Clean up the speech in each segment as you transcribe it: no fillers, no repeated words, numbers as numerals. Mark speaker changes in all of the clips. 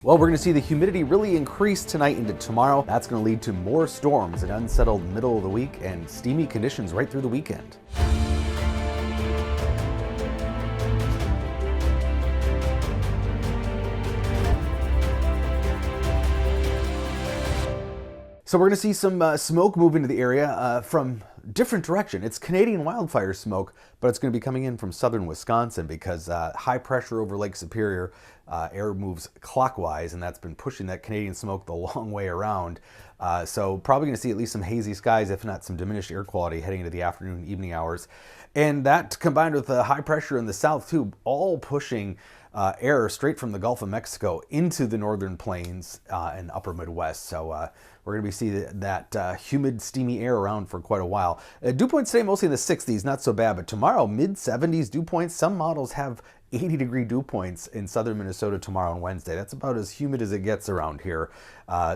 Speaker 1: Well, we're going to see the humidity really increase tonight into tomorrow. That's going to lead to more storms, an unsettled middle of the week, and steamy conditions right through the weekend. So we're going to see some smoke move into the area from different direction. It's Canadian wildfire smoke, but it's going to be coming in from southern Wisconsin because high pressure over Lake Superior, air moves clockwise, and that's been pushing that Canadian smoke the long way around. So probably going to see at least some hazy skies, if not some diminished air quality heading into the afternoon and evening hours. And that combined with the high pressure in the south too, all pushing air straight from the Gulf of Mexico into the northern plains and upper Midwest. So we're going to be seeing that humid, steamy air around for quite a while. Dew points today mostly in the 60s, not so bad, but tomorrow mid 70s dew points. Some models have 80-degree dew points in southern Minnesota tomorrow and Wednesday. That's about as humid as it gets around here.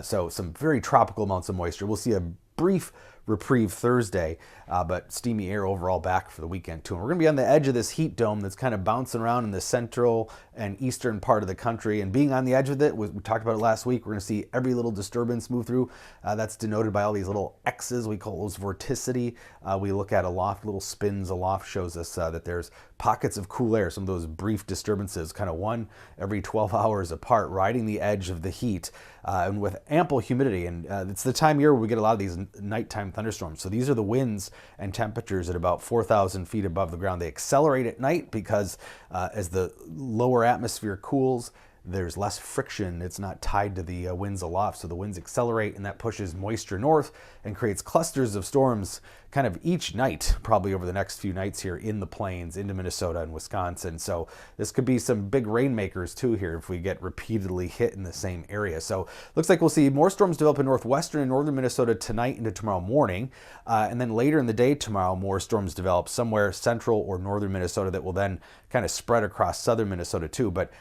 Speaker 1: So some very tropical amounts of moisture. We'll see a brief reprieve Thursday, but steamy air overall back for the weekend too. And we're going to be on the edge of this heat dome that's kind of bouncing around in the central and eastern part of the country. And being on the edge of it, we talked about it last week, we're going to see every little disturbance move through. That's denoted by all these little X's. We call those vorticity. We look at aloft, little spins aloft shows us that there's pockets of cool air, some of those brief disturbances, kind of one every 12 hours apart, riding the edge of the heat and with ample humidity. And it's the time of year where we get a lot of these nighttime thunderstorms. So these are the winds and temperatures at about 4,000 feet above the ground. They accelerate at night because as the lower atmosphere cools, there's less friction. It's not tied to the winds aloft, so the winds accelerate, and that pushes moisture north and creates clusters of storms kind of each night, probably over the next few nights here in the plains, into Minnesota and Wisconsin. So this could be some big rainmakers too here if we get repeatedly hit in the same area. So looks like we'll see more storms develop in northwestern and northern Minnesota tonight into tomorrow morning. And then later in the day tomorrow, more storms develop somewhere central or northern Minnesota that will then kind of spread across southern Minnesota too. But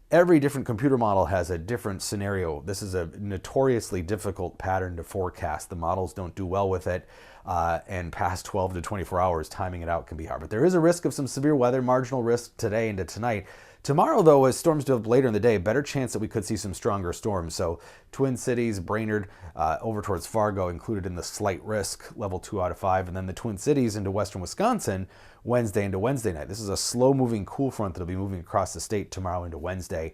Speaker 1: every different computer model has a different scenario. This is a notoriously difficult pattern to forecast. The models don't do well with it, and past 12 to 24 hours, timing it out can be hard. But there is a risk of some severe weather, marginal risk today into tonight. Tomorrow, though, as storms develop later in the day, better chance that we could see some stronger storms. So Twin Cities, Brainerd, over towards Fargo included in the slight risk, level 2 out of 5. And then the Twin Cities into western Wisconsin, Wednesday into Wednesday night. This is a slow-moving cool front that will be moving across the state tomorrow into Wednesday,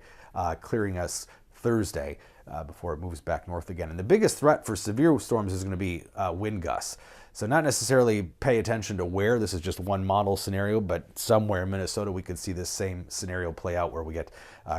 Speaker 1: clearing us Thursday before it moves back north again. And the biggest threat for severe storms is going to be wind gusts. So not necessarily pay attention to where, this is just one model scenario, but somewhere in Minnesota we could see this same scenario play out where we get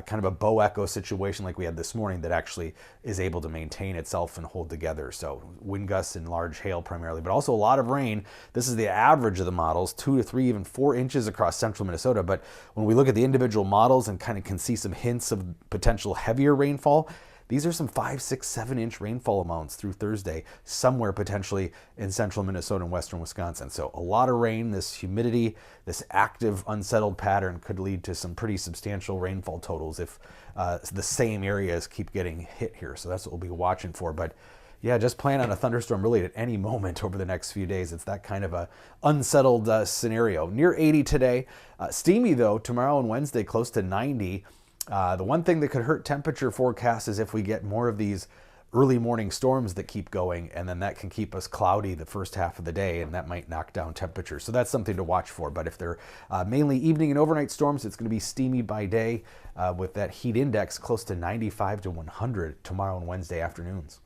Speaker 1: kind of a bow echo situation like we had this morning that actually is able to maintain itself and hold together. So wind gusts and large hail primarily, but also a lot of rain. This is the average of the models, 2 to 3, even 4 inches across central Minnesota. But when we look at the individual models and kind of can see some hints of potential heavier rainfall, these are some 5, 6, 7-inch rainfall amounts through Thursday, somewhere potentially in central Minnesota and western Wisconsin. So a lot of rain, this humidity, this active unsettled pattern could lead to some pretty substantial rainfall totals if the same areas keep getting hit here. So that's what we'll be watching for. But yeah, just plan on a thunderstorm really at any moment over the next few days. It's that kind of a unsettled scenario. Near 80 today. Steamy though, tomorrow and Wednesday, close to 90. The one thing that could hurt temperature forecast is if we get more of these early morning storms that keep going, and then that can keep us cloudy the first half of the day, and that might knock down temperature. So that's something to watch for. But if they're mainly evening and overnight storms, it's going to be steamy by day with that heat index close to 95 to 100 tomorrow and Wednesday afternoons.